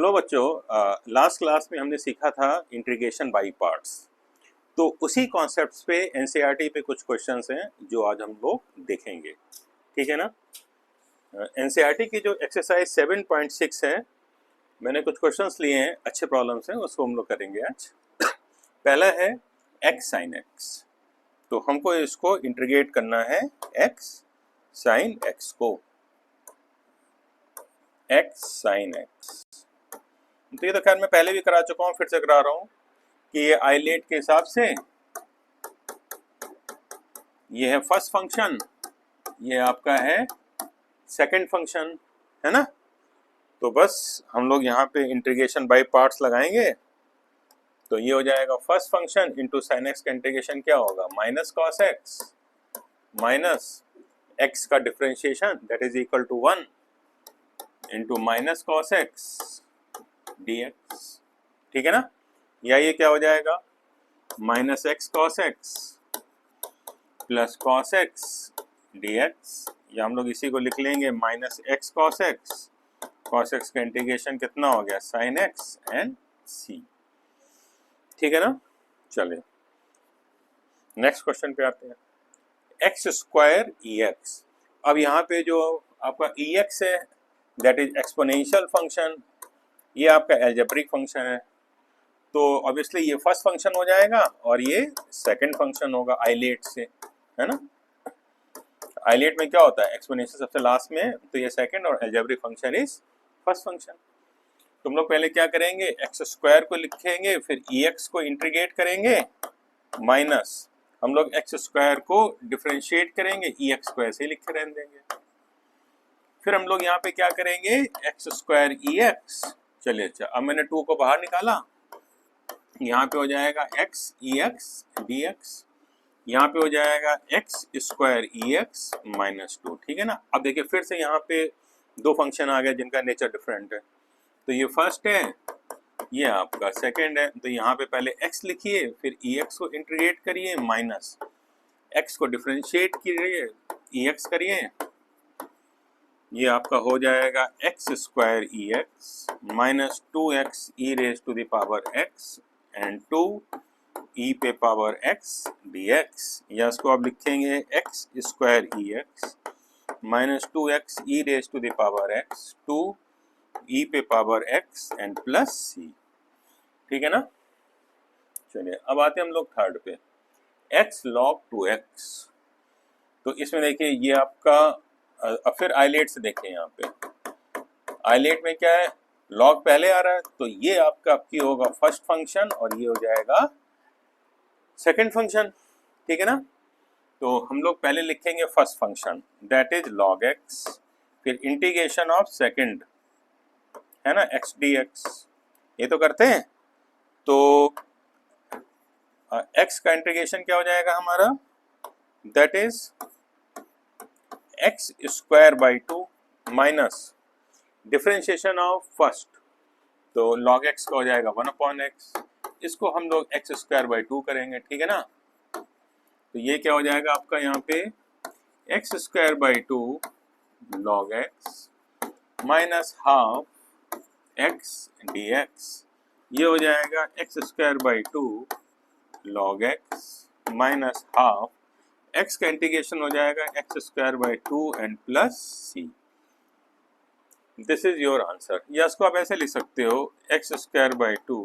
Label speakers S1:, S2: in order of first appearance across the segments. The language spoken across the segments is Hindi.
S1: हेलो बच्चों, लास्ट क्लास में हमने सीखा था इंटीग्रेशन बाय पार्ट्स। तो उसी कॉन्सेप्ट्स पे एनसीईआरटी पे कुछ क्वेश्चंस हैं जो आज हम लोग देखेंगे, ठीक है ना। एनसीईआरटी की जो एक्सरसाइज 7.6 है, मैंने कुछ क्वेश्चंस लिए हैं, अच्छे प्रॉब्लम्स हैं, उसको हम लोग करेंगे आज। पहला है एक्स साइन एक्स, तो हमको इसको इंटीग्रेट करना है एक्स साइन एक्स को, एक्स साइन एक्स। तो ये तो खैर मैं पहले भी करा चुका हूँ, फिर से करा रहा हूँ कि ये आइलेट के हिसाब से ये है फर्स्ट फंक्शन, ये आपका है सेकंड फंक्शन, है ना। तो बस हम लोग यहाँ पे इंटीग्रेशन बाय पार्ट्स लगाएंगे, तो ये हो जाएगा first function into sine x का इंटीग्रेशन क्या होगा, minus cos x minus x का differentiation that is equal to 1 into minus cos x d x, ठीक है ना। या ये क्या हो जाएगा, minus x cos x plus cos x d x, या हम लोग इसी को लिख लेंगे माइनस एक्स कॉस एक्स का इंटीग्रेशन कितना हो गया, साइन एक्स एंड सी, ठीक है ना। चलिए नेक्स्ट क्वेश्चन पे आते हैं, एक्स स्क्वायर ई एक्स। अब यहाँ पे जो आपका ई एक्स है दैट इज एक्सपोनेंशियल फंक्शन, ये आपका एल्जेब्रिक फंक्शन है, तो ऑब्वियसली ये फर्स्ट फंक्शन हो जाएगा और ये सेकंड फंक्शन होगा आइलेट से, है ना। आइलेट में क्या होता है, एक्सपोनेंशियल सबसे लास्ट में, तो ये सेकंड और algebraic function is first function. तुम लोग पहले क्या करेंगे, एक्स स्क्वायर को लिखेंगे, फिर ई एक्स को इंटीग्रेट करेंगे, माइनस हम लोग एक्स स्क्वायर को डिफरेंशिएट करेंगे, ई एक्स को ऐसे ही लिखे रहने देंगे। फिर हम लोग यहाँ पे क्या करेंगे, एक्स स्क्वायर ई एक्स, चलिए अच्छा अब मैंने 2 को बाहर निकाला, यहाँ पे हो जाएगा एक्स ई एक्स डी एक्स, यहाँ पे हो जाएगा x square e x minus 2, ठीक है ना। अब देखिए फिर से यहाँ पे दो फंक्शन आ गए जिनका नेचर डिफरेंट है, तो ये फर्स्ट है, ये आपका सेकंड है। तो यहाँ पे पहले x लिखिए, फिर ई एक्स को इंटीग्रेट करिए, माइनस x को डिफरेंशिएट करिए, ई एक्स करिए, ये आपका हो जाएगा x square e x minus 2x e raise to the power x and 2 e पे पावर x dx, या इसको आप लिखेंगे x square e x minus 2x e raise to the power x 2 e पे power x and plus c, ठीक है ना। चलिए अब आते हैं हम लोग थर्ड पे, x log 2x। तो इसमें देखिए ये आपका अब फिर आइलेट से देखें, यहाँ पे आइलेट में क्या है, लॉग पहले आ रहा है, तो ये आपकी होगा फर्स्ट फंक्शन और ये हो जाएगा सेकंड फंक्शन, ठीक है ना। तो हम लोग पहले लिखेंगे first function that is log x, फिर इंटीग्रेशन ऑफ सेकंड, है ना, x dx, ये तो करते हैं। तो x का इंटीग्रेशन क्या हो जाएगा हमारा, that is x square by 2 minus differentiation of first, तो log x का हो जाएगा 1/x, इसको हम लोग x स्क्वायर बाई 2 करेंगे, ठीक है ना। तो ये क्या हो जाएगा आपका यहाँ पे x square by 2 log x minus half x dx, ये हो जाएगा x square by 2 log x minus half x का इंटीग्रेशन हो जाएगा x square by 2 and plus c। This is your answer, या इसको आप ऐसे लिख सकते हो x square by 2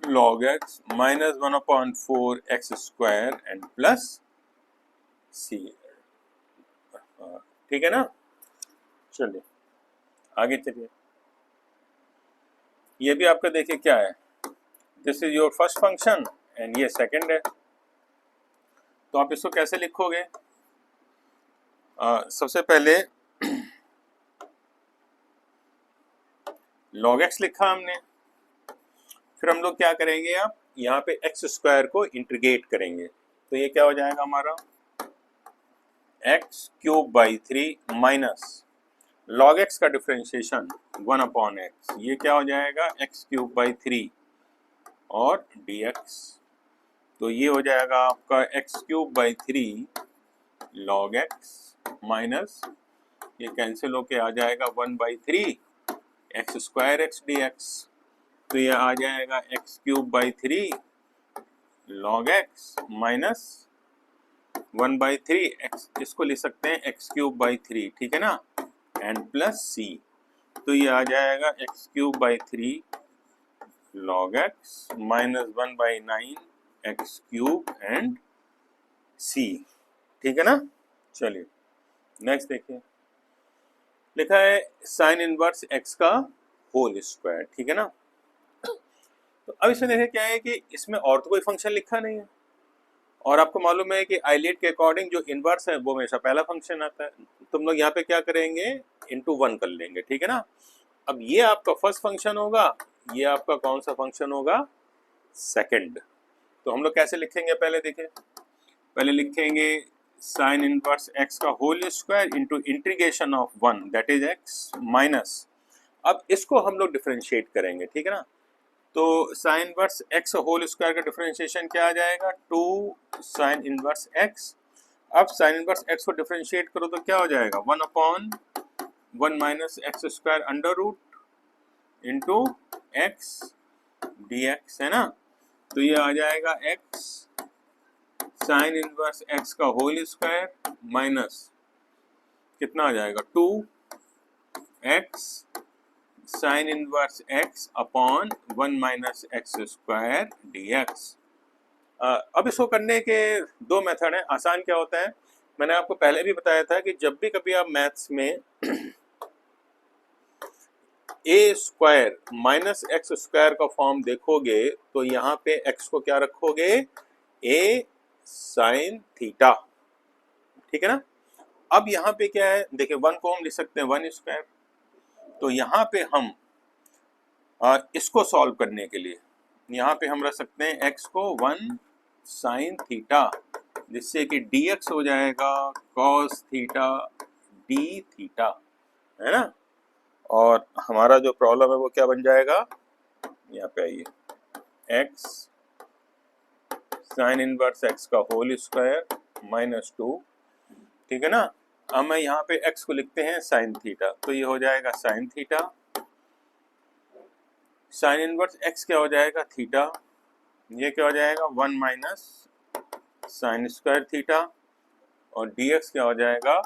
S1: log x minus 1/4 x square and plus c, ठीक है ना। चलिए आगे चलिए, ये भी आपका देखिए क्या है, this is your first function and ये सेकंड है, तो आप इसको कैसे लिखोगे, सबसे पहले log x लिखा हमने, फिर हम लोग क्या करेंगे, आप यहाँ पे x स्क्वायर को इंटीग्रेट करेंगे, तो ये क्या हो जाएगा हमारा x cube by 3 minus log x का डिफरेंशिएशन 1/x, ये क्या हो जाएगा x क्यूब बाई 3 और dx, तो ये हो जाएगा आपका x cube by 3 log x minus ये कैंसिल होके आ जाएगा 1/3 x square x d x. तो ये आ जाएगा x cube by 3 log x minus 1/3 x, इसको लिख सकते हैं एक्स क्यूब बाई 3, ठीक है ना, एंड प्लस सी। तो ये आ जाएगा x cube by 3 log x minus 1/9 x cube and c, ठीक है ना। चलिए नेक्स्ट देखिए, लिखा है साइन इनवर्स एक्स का होल स्क्वायर, ठीक है ना। तो अब इसमें देखें क्या है कि इसमें और तो कोई फंक्शन लिखा नहीं है, और आपको मालूम है कि आइलेट के अकॉर्डिंग जो इनवर्स है वो हमेशा पहला फंक्शन आता है। तुम लोग यहाँ पे क्या करेंगे, इनटू 1 कर लेंगे, ठीक है ना। अब ये आपका फर्स्ट फंक्शन होगा, ये आपका कौन सा फंक्शन होगा, सेकंड। तो हम लोग कैसे लिखेंगे, पहले देखें, पहले लिखेंगे साइन इनवर्स एक्स का whole square into integration of 1 that is x minus, अब इसको हम लोग डिफरेंशिएट करेंगे, ठीक है ना। तो sine inverse x whole square का डिफरेंशिएशन क्या आ जाएगा, 2 साइन इनवर्स एक्स। अब साइन इनवर्स एक्स को डिफरेंशिएट करो तो क्या हो जाएगा, 1/1 minus x square under root into x d x, है ना। तो ये आ जाएगा एक्स साइन इनवर्स एक्स का होल स्क्वायर माइनस कितना आ जाएगा 2x sine inverse x upon 1 minus x square d x. अब इसको करने के दो मेथड हैं। आसान क्या होता है, मैंने आपको पहले भी बताया था कि जब भी कभी आप मैथ्स में ए स्क्वायर माइनस एक्स स्क्वायर का फॉर्म देखोगे तो यहाँ पे x को क्या रखोगे, ए साइन थीटा, ठीक है ना। अब यहाँ पे क्या है, देखिए 1 को हम लिख सकते हैं 1 स्क्वायर। तो यहाँ पे हम इसको सॉल्व करने के लिए यहाँ पे हम रख सकते हैं x को 1 साइन थीटा, जिससे कि dx हो जाएगा cos थीटा डी थीटा, है ना। और हमारा जो प्रॉब्लम है वो क्या बन जाएगा, यहाँ पे आइए, x साइन इनवर्स x का होल स्क्वायर माइनस 2, ठीक है ना। अब मैं यहाँ पे x को लिखते हैं साइन थीटा, तो ये हो जाएगा sine theta, sign inverse x क्या हो जाएगा थीटा, ये क्या हो जाएगा 1 माइनस साइन स्क्वायर थीटा, और dx क्या हो जाएगा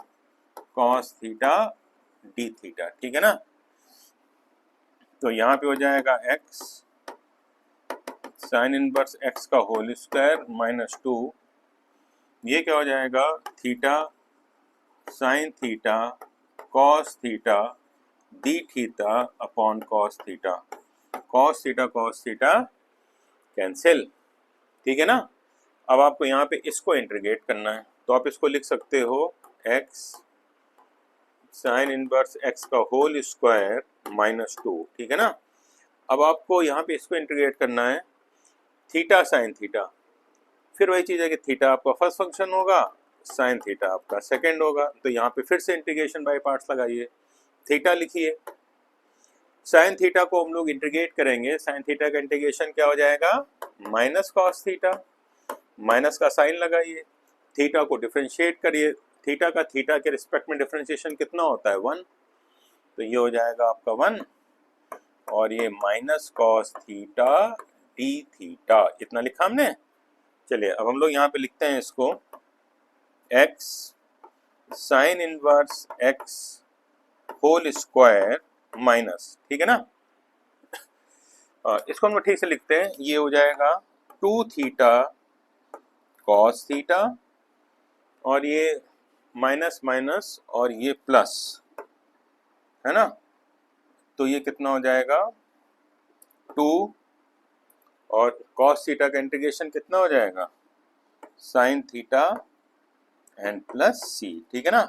S1: cos थीटा डी थीटा, ठीक है ना। तो यहाँ पे हो जाएगा x साइन इनवर्स x का होल स्क्वायर माइनस 2, ये क्या हो जाएगा theta sine theta cos theta D theta upon cos theta, cos theta cancel, ठीक है ना। अब आपको यहाँ पे इसको इंटीग्रेट करना है, तो आप इसको लिख सकते हो x साइन इनवर्स x का होल स्क्वायर माइनस 2, ठीक है ना। अब आपको यहाँ पे इसको इंटीग्रेट करना है थीटा साइन थीटा, फिर वही चीज़ है कि थीटा आपका फर्स्ट फंक्शन होगा, साइन थीटा आपका सेकंड होगा। तो यहाँ पे फिर से इंटीग्रेशन बाय पार्ट्स लगाइए, थीटा लिखिए, साइन थीटा को हम लोग इंटीग्रेट करेंगे, साइन थीटा का इंटीग्रेशन क्या हो जाएगा माइनस कॉस थीटा, माइनस का साइन लगाइए, थीटा को डिफरेंशिएट करिए, थीटा का थीटा के रिस्पेक्ट में डिफरेंशिएशन कितना होता है 1, तो ये हो जाएगा आपका 1, और ये minus cos theta D theta, इतना लिखा हमने। चलिए अब हम लोग यहाँ पे लिखते हैं इसको x sine inverse x whole square minus, ठीक है ना। इसको हम लोग ठीक से लिखते हैं, ये हो जाएगा 2 थीटा कॉस थीटा, और ये माइनस माइनस और ये प्लस, है ना। तो ये कितना हो जाएगा 2, और कॉस थीटा का इंटीग्रेशन कितना हो जाएगा साइन थीटा एंड प्लस सी, ठीक है ना।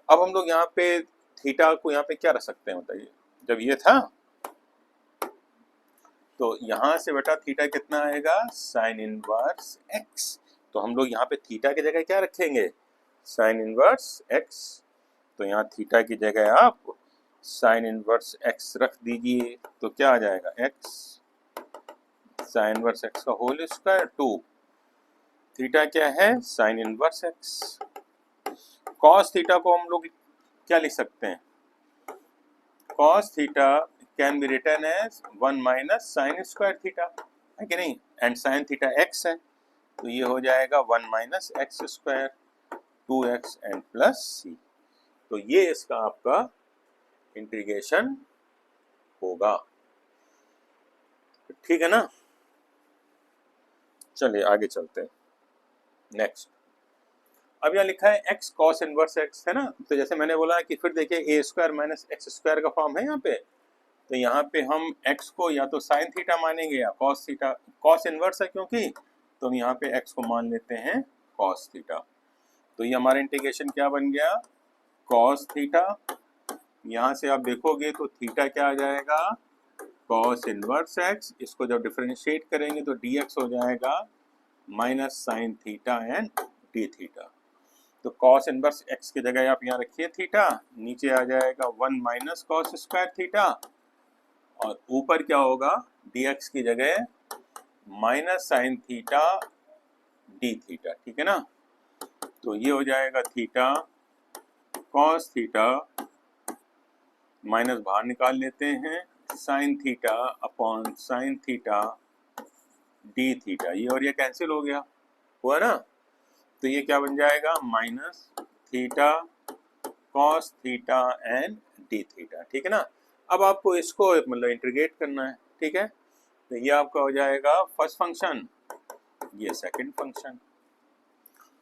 S1: अब हम लोग यहाँ पे थीटा को यहाँ पे क्या रख सकते हैं बताइए, जब ये था तो यहाँ से बेटा थीटा कितना आएगा साइन इनवर्स एक्स, तो हम लोग यहाँ पे थीटा की जगह क्या रखेंगे साइन इनवर्स एक्स, तो यहाँ थीटा की जगह आप साइन इनवर्स एक्स रख दीजिए, तो क्या आ जाएगा एक्स साइन इनवर्स एक्स का होल स्क्वायर 2, थीटा क्या है sine inverse x, cos theta को हम लोग क्या लिख सकते हैं, cos theta can be written as 1 minus sine square theta, है कि नहीं, एंड साइन थीटा x है, तो ये हो जाएगा 1 minus x square 2x and plus c। तो ये इसका आपका इंटीग्रेशन होगा, ठीक है ना। चलिए आगे चलते हैं। नेक्स्ट, अब यहाँ लिखा है x cos इनवर्स x, है ना। तो जैसे मैंने बोला कि फिर देखिए a square minus x square का फॉर्म है यहाँ पे, तो यहाँ पे हम x को या तो साइन थीटा मानेंगे या cos थीटा, cos इनवर्स है क्योंकि, तो हम यहाँ पे x को मान लेते हैं cos थीटा। तो ये हमारा इंटीग्रेशन क्या बन गया, cos थीटा, यहाँ से आप देखोगे तो थीटा क्या आ जाएगा, cos इनवर्स x, इसको जब डिफरेंशिएट करेंगे तो dx हो जाएगा minus sine theta and D theta. तो cos इनवर्स x की जगह आप यहाँ रखिए थीटा, नीचे आ जाएगा 1 माइनस cos स्क्वायर थीटा, और ऊपर क्या होगा, dx की जगह minus sine theta D theta, ठीक है ना। तो ये हो जाएगा थीटा cos थीटा, माइनस बाहर निकाल लेते हैं, sine theta upon sine theta D theta, ये और ये कैंसिल हो गया, हुआ ना। तो ये क्या बन जाएगा, minus theta cos theta and D theta, ठीक है ना। अब आपको इसको मतलब इंटीग्रेट करना है, ठीक है। तो ये आपका हो जाएगा फर्स्ट फंक्शन, ये सेकंड फंक्शन।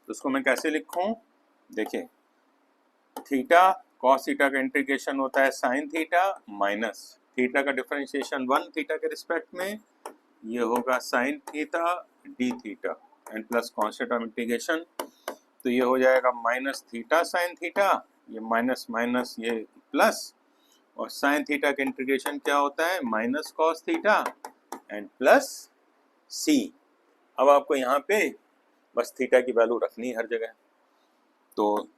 S1: तो उसको मैं कैसे लिखूं, देखिए थीटा cos थीटा का इंटीग्रेशन होता है साइन थीटा माइनस थीटा का डिफरेंशिएशन 1 थीटा के रिस्पेक्ट में, ये होगा sine theta D theta and plus constant of integration. तो ये हो जाएगा माइनस थीटा साइन थीटा, ये माइनस माइनस ये प्लस, और साइन थीटा का इंटीग्रेशन क्या होता है, minus cos theta and plus सी। अब आपको यहाँ पे बस थीटा की वैल्यू रखनी है हर जगह। तो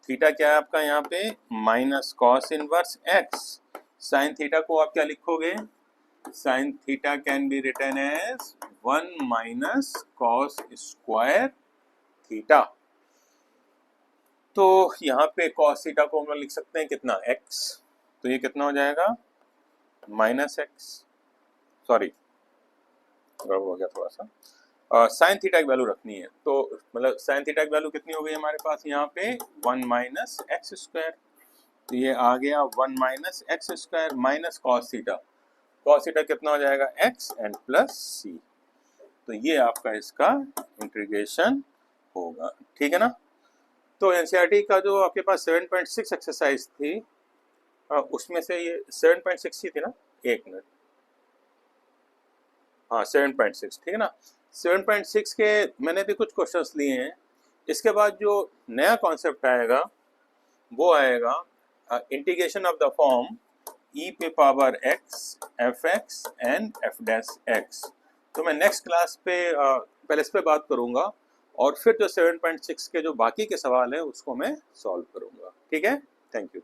S1: थीटा क्या है आपका यहाँ पे, minus cos inverse x, sine theta को आप क्या लिखोगे, sine theta can be written as 1 minus cos square theta. तो यहाँ पे कॉस थीटा को हम लोग लिख सकते हैं कितना, x, तो ये कितना हो जाएगा माइनस एक्स, सॉरी गड़बड़ हो गया थोड़ा सा, साइन थीटा की वैल्यू रखनी है। तो मतलब साइन थीटा की वैल्यू कितनी हो गई हमारे पास यहाँ पे 1 माइनस एक्स स्क्वायर, तो ये आ गया 1 minus x square minus cos theta, cos theta कितना हो जाएगा x एंड प्लस सी। तो ये आपका इसका इंटीग्रेशन होगा, ठीक है ना। तो एनसीईआरटी का जो आपके पास 7.6 एक्सरसाइज थी, उसमें से ये 7.6 ही थी ना, एक मिनट, हाँ 7.6, ठीक है ना। 7.6 के मैंने भी कुछ क्वेश्चंस लिए हैं। इसके बाद जो नया कॉन्सेप्ट आएगा वो आएगा integration of the form e पे power x F x and F dash x. तो मैं नेक्स्ट क्लास पे पहले इस पे बात करूंगा, और फिर जो 7.6 के जो बाकी के सवाल हैं उसको मैं सॉल्व करूंगा, ठीक है। Thank you.